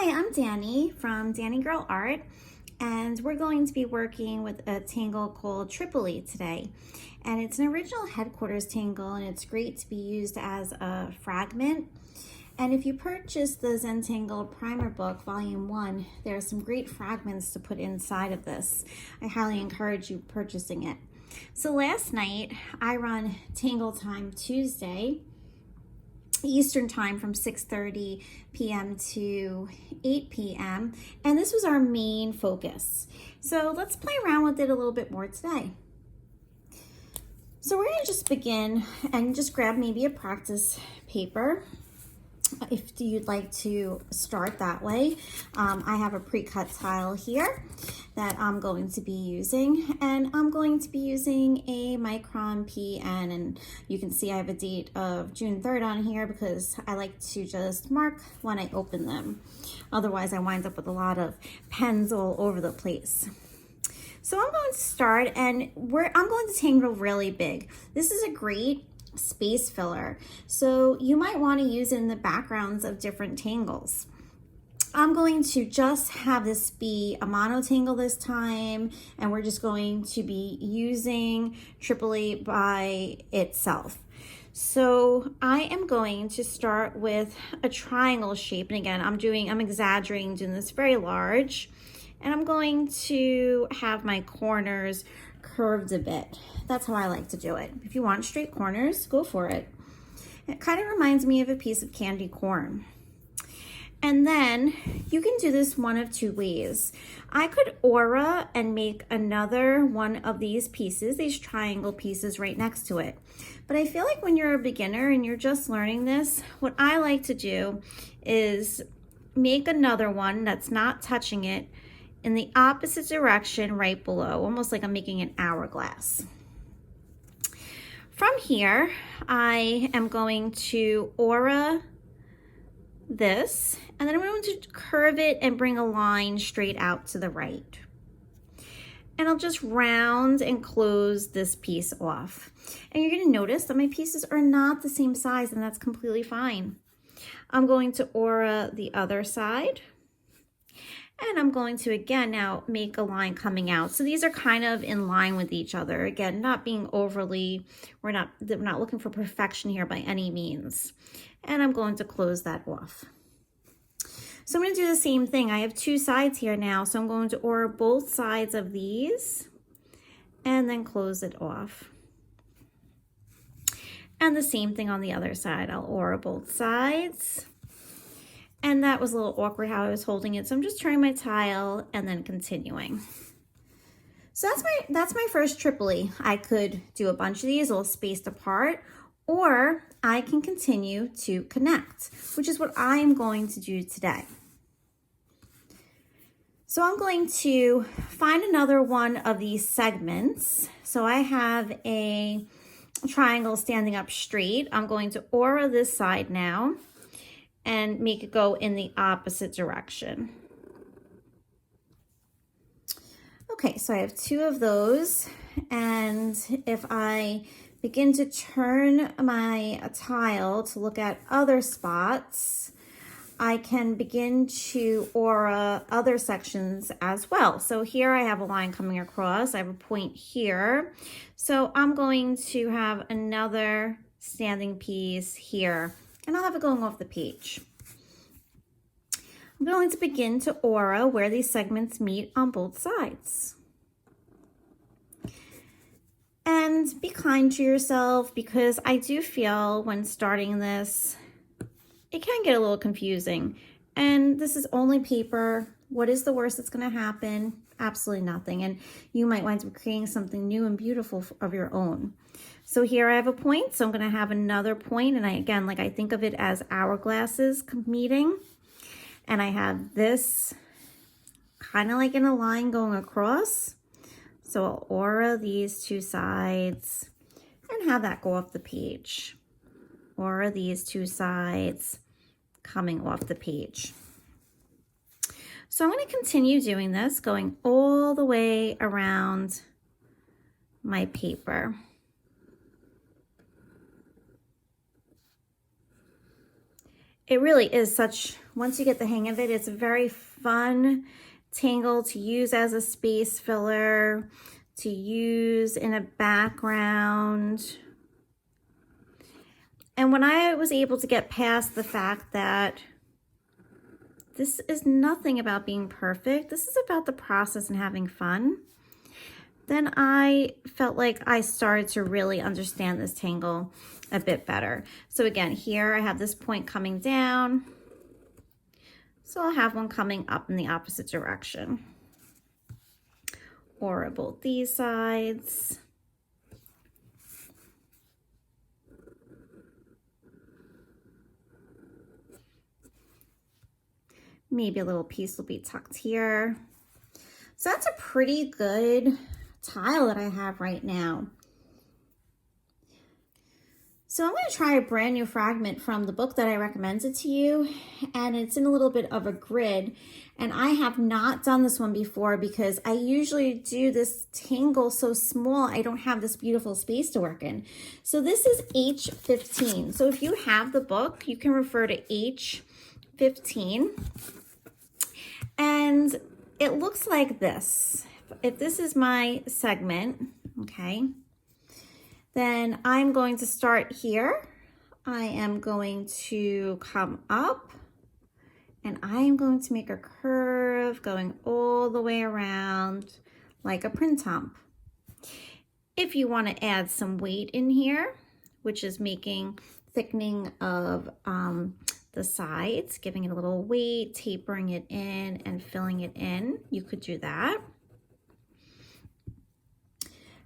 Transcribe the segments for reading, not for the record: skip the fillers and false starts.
Hi, I'm Danny from Danny Girl Art, and we're going to be working with a tangle called Tripoli today. And it's an original headquarters tangle, and it's great to be used as a fragment. And if you purchase the Zentangle Primer book, volume 1, there are some great fragments to put inside of this. I highly encourage you purchasing it. So last night, I run Tangle Time Tuesday, Eastern time from 6:30 p.m. to 8 p.m. and this was our main focus. So let's play around with it a little bit more today. So we're going to just begin and just grab maybe a practice paper if you'd like to start that way. I have a pre-cut tile here that I'm going to be using, and I'm going to be using a micron pen, and you can see I have a date of June 3rd on here because I like to just mark when I open them. Otherwise I wind up with a lot of pens all over the place. So I'm going to start, and I'm going to tangle really big. This is a great space filler, so you might want to use it in the backgrounds of different tangles. I'm going to just have this be a mono tangle this time, and we're just going to be using Tripoli by itself. So I am going to start with a triangle shape, and again I'm exaggerating, doing this very large, and I'm going to have my corners curved a bit. That's how I like to do it. If you want straight corners, go for it. It kind of reminds me of a piece of candy corn. And then you can do this one of two ways. I could aura and make another one of these pieces, these triangle pieces right next to it. But I feel like when you're a beginner and you're just learning this, what I like to do is make another one that's not touching it in the opposite direction right below, almost like I'm making an hourglass. From here, I am going to aura this, and then I'm going to curve it and bring a line straight out to the right. And I'll just round and close this piece off. And you're going to notice that my pieces are not the same size, and that's completely fine. I'm going to aura the other side. And I'm going to, again, now make a line coming out. So these are kind of in line with each other. Again, not being overly, we're not looking for perfection here by any means. And I'm going to close that off. So I'm going to do the same thing. I have two sides here now. So I'm going to aura both sides of these and then close it off. And the same thing on the other side. I'll aura both sides. And that was a little awkward how I was holding it. So I'm just turning my tile and then continuing. So that's my first Tripoli. I could do a bunch of these all spaced apart, or I can continue to connect, which is what I am going to do today. So I'm going to find another one of these segments. So I have a triangle standing up straight. I'm going to aura this side now and make it go in the opposite direction. Okay, so I have two of those, and if I begin to turn my tile to look at other spots, I can begin to aura other sections as well. So here I have a line coming across, I have a point here. So I'm going to have another standing piece here, and I'll have it going off the page. I'm going to begin to aura where these segments meet on both sides. And be kind to yourself, because I do feel when starting this, it can get a little confusing. And this is only paper. What is the worst that's going to happen? Absolutely nothing. And you might wind up creating something new and beautiful of your own. So here I have a point, so I'm going to have another point, and I think of it as hourglasses meeting. And I have this kind of like in a line going across. So I'll aura these two sides and have that go off the page. Aura these two sides coming off the page. So I'm going to continue doing this, going all the way around my paper. it really is such, once you get the hang of it, it's a very fun tangle to use as a space filler, to use in a background. And when I was able to get past the fact that this is nothing about being perfect, this is about the process and having fun, then I felt like I started to really understand this tangle a bit better. So again, here I have this point coming down. So I'll have one coming up in the opposite direction. Or both these sides. Maybe a little piece will be tucked here. So that's a pretty good tile that I have right now. So I'm going to try a brand new fragment from the book that I recommended to you, and it's in a little bit of a grid, and I have not done this one before because I usually do this tangle so small I don't have this beautiful space to work in. So this is H15. So if you have the book, you can refer to H15, and it looks like this. If this is my segment, okay, then I'm going to start here. I am going to come up and I am going to make a curve going all the way around like a print hump. If you want to add some weight in here, which is making thickening of the sides, giving it a little weight, tapering it in and filling it in, you could do that.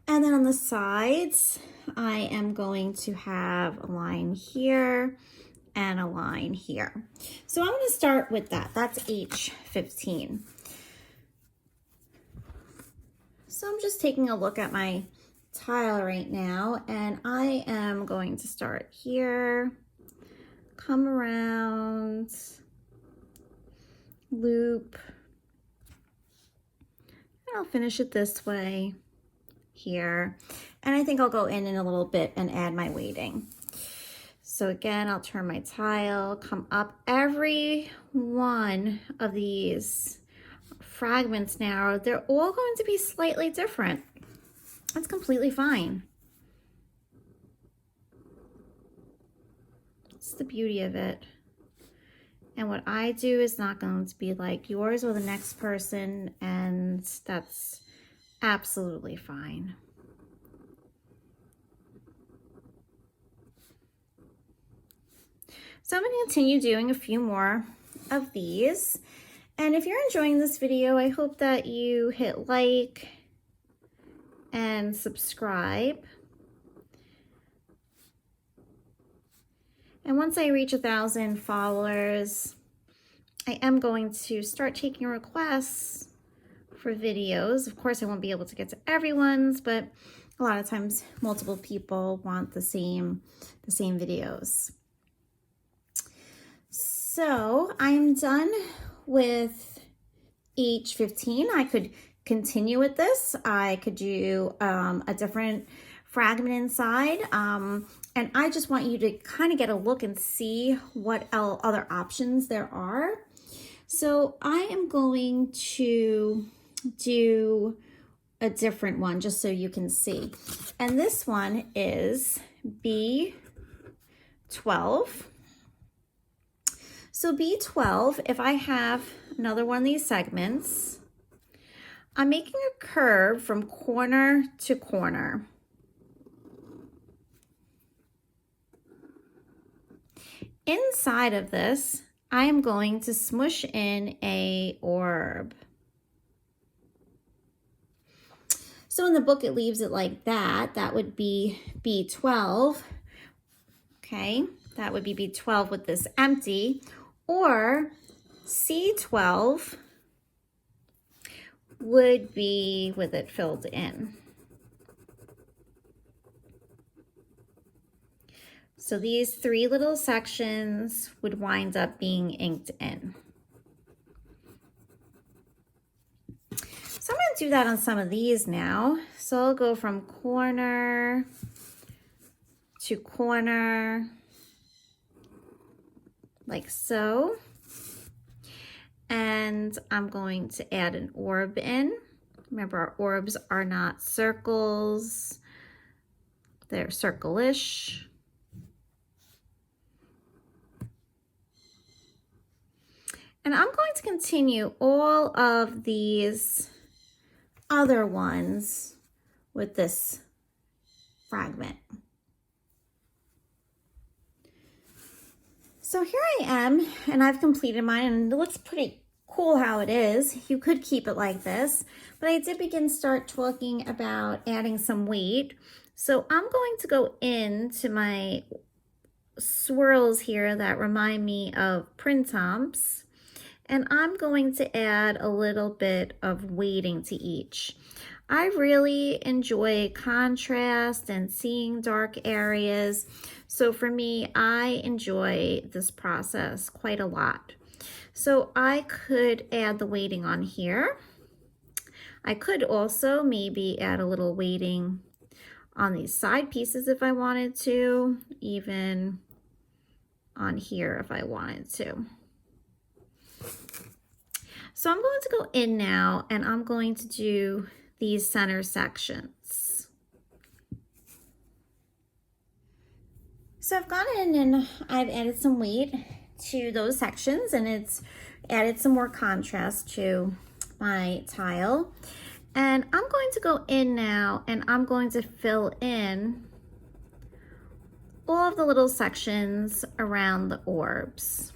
And then on the sides, I am going to have a line here and a line here. So I'm going to start with that. That's H15. So I'm just taking a look at my tile right now, and I am going to start here, come around, loop, and I'll finish it this way here. And I think I'll go in a little bit and add my weighting. So again, I'll turn my tile, come up. Every one of these fragments now, they're all going to be slightly different. That's completely fine. It's the beauty of it. And what I do is not going to be like yours or the next person, and that's absolutely fine. So I'm going to continue doing a few more of these. And if you're enjoying this video, I hope that you hit like and subscribe. And once I reach 1,000 followers, I am going to start taking requests for videos. Of course, I won't be able to get to everyone's, but a lot of times multiple people want the same videos. So I'm done with H15. I could continue with this. I could do a different fragment inside. And I just want you to kind of get a look and see what other options there are. So I am going to do a different one just so you can see. And this one is B12. So B12, if I have another one of these segments, I'm making a curve from corner to corner. Inside of this, I am going to smush in a orb. So in the book, it leaves it like that. That would be B12. Okay, that would be B12 with this empty. Or C12 would be with it filled in. So these three little sections would wind up being inked in. So I'm going to do that on some of these now. So I'll go from corner to corner. like so. And I'm going to add an orb in. Remember, our orbs are not circles, they're circle-ish. And I'm going to continue all of these other ones with this fragment. So here I am, and I've completed mine, and it looks pretty cool how it is. You could keep it like this, but I did start talking about adding some weight. So I'm going to go into my swirls here that remind me of printemps, and I'm going to add a little bit of weighting to each. I really enjoy contrast and seeing dark areas. So for me, I enjoy this process quite a lot. So I could add the weighting on here. I could also maybe add a little weighting on these side pieces if I wanted to, even on here if I wanted to. So I'm going to go in now, and I'm going to do these center sections. So I've gone in and I've added some weight to those sections, and it's added some more contrast to my tile. And I'm going to go in now, and I'm going to fill in all of the little sections around the orbs.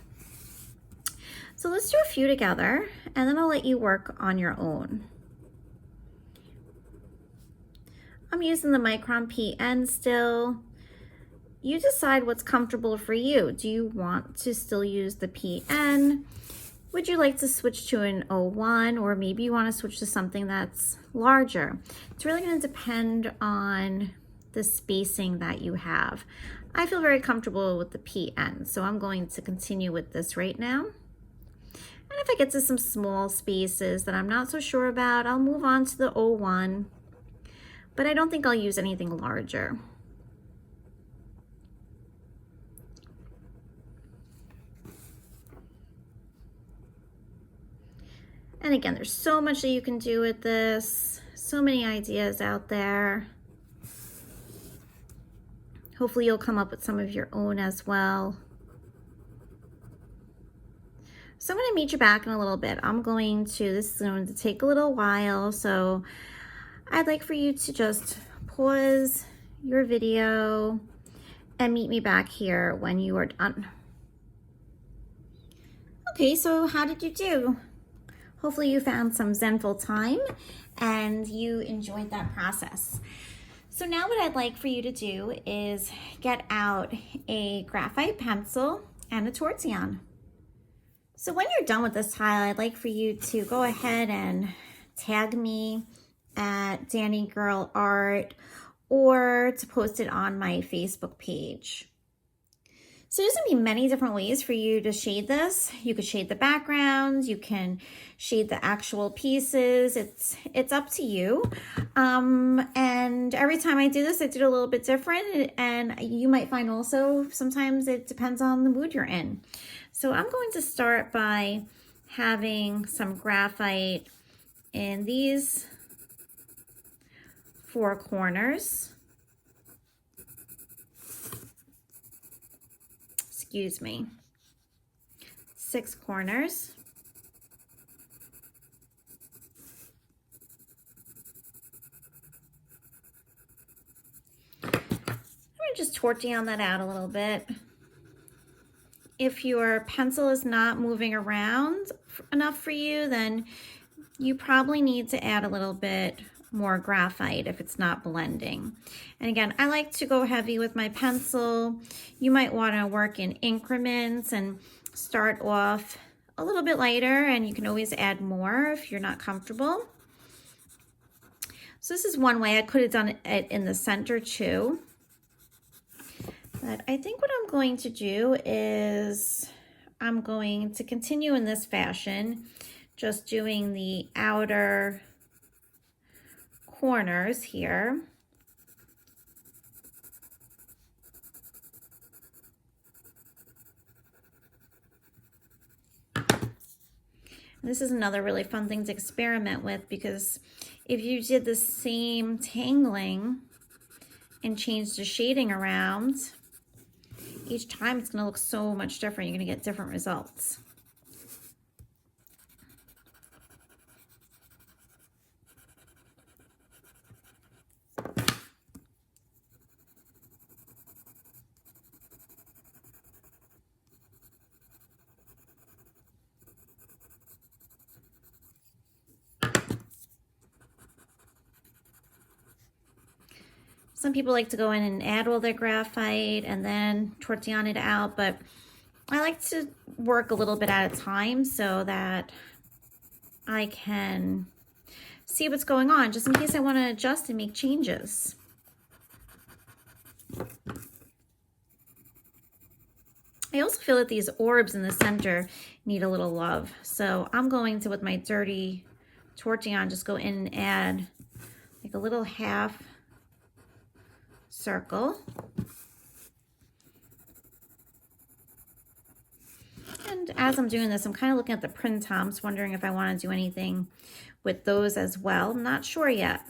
So let's do a few together, and then I'll let you work on your own. I'm using the Micron PN still. You decide what's comfortable for you. Do you want to still use the PN? Would you like to switch to an 01, or maybe you want to switch to something that's larger? It's really going to depend on the spacing that you have. I feel very comfortable with the PN, so I'm going to continue with this right now. And if I get to some small spaces that I'm not so sure about, I'll move on to the 01, but I don't think I'll use anything larger. And again, there's so much that you can do with this, so many ideas out there. Hopefully you'll come up with some of your own as well. So I'm going to meet you back in a little bit. This is going to take a little while, so I'd like for you to just pause your video and meet me back here when you are done. Okay, so how did you do? Hopefully you found some zenful time and you enjoyed that process. So now what I'd like for you to do is get out a graphite pencil and a tortillon. So when you're done with this tile, I'd like for you to go ahead and tag me at Danny Girl Art, or to post it on my Facebook page. So there's gonna be many different ways for you to shade this. You could shade the backgrounds, you can shade the actual pieces. It's up to you. And every time I do this, I do it a little bit different, and you might find also sometimes it depends on the mood you're in. So I'm going to start by having some graphite in these 4 corners. Excuse me, 6 corners. I'm going to just tortillon that out a little bit. If your pencil is not moving around enough for you, then you probably need to add a little bit more graphite if it's not blending. And again, I like to go heavy with my pencil. You might want to work in increments and start off a little bit lighter, and you can always add more if you're not comfortable. So this is one way. I could have done it in the center too. But I think what I'm going to do is I'm going to continue in this fashion, just doing the outer corners here. This is another really fun thing to experiment with, because if you did the same tangling and changed the shading around, each time it's going to look so much different. You're going to get different results. Some people like to go in and add all their graphite and then tortillon it out, but I like to work a little bit at a time so that I can see what's going on, just in case I want to adjust and make changes. I also feel that these orbs in the center need a little love. So I'm going to, with my dirty tortillon, just go in and add like a little half circle. And as I'm doing this, I'm kind of looking at the printemps, wondering if I want to do anything with those as well. I'm not sure yet.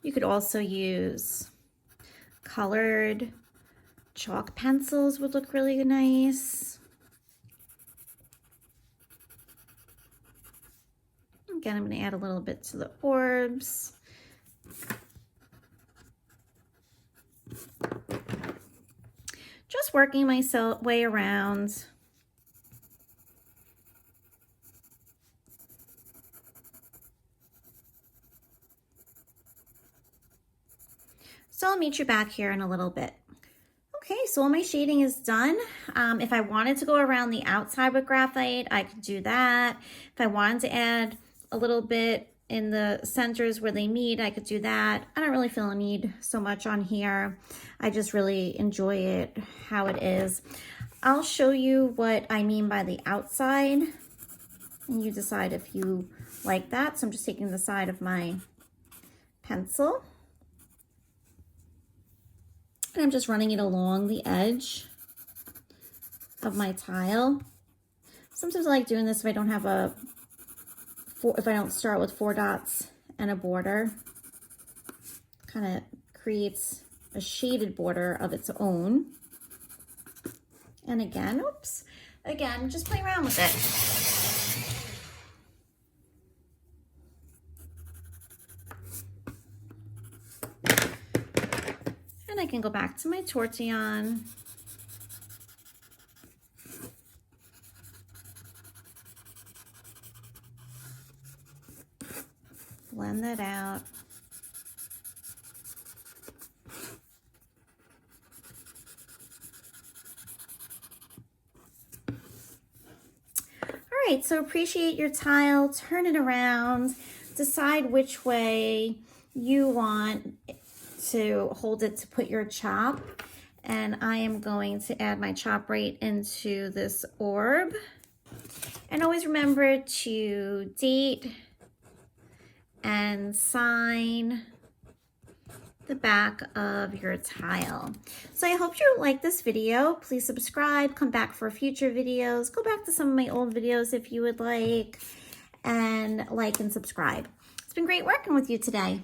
You could also use colored chalk pencils, would look really nice. Again, I'm going to add a little bit to the orbs. Just working my way around. So I'll meet you back here in a little bit. Okay, so all my shading is done. If I wanted to go around the outside with graphite, I could do that. If I wanted to add a little bit in the centers where they meet, I could do that. I don't really feel a need so much on here. I just really enjoy it how it is. I'll show you what I mean by the outside, and you decide if you like that. So I'm just taking the side of my pencil, and I'm just running it along the edge of my tile. Sometimes I like doing this if I don't have if I don't start with 4 dots and a border. Kind of creates a shaded border of its own. And again, just play around with it. I can go back to my tortillon. Blend that out. All right, so appreciate your tile, turn it around, decide which way you want to hold it to put your chop, and I am going to add my chop right into this orb. And always remember to date and sign the back of your tile. So I hope you like this video. Please subscribe, come back for future videos, go back to some of my old videos if you would like, and subscribe. It's been great working with you today.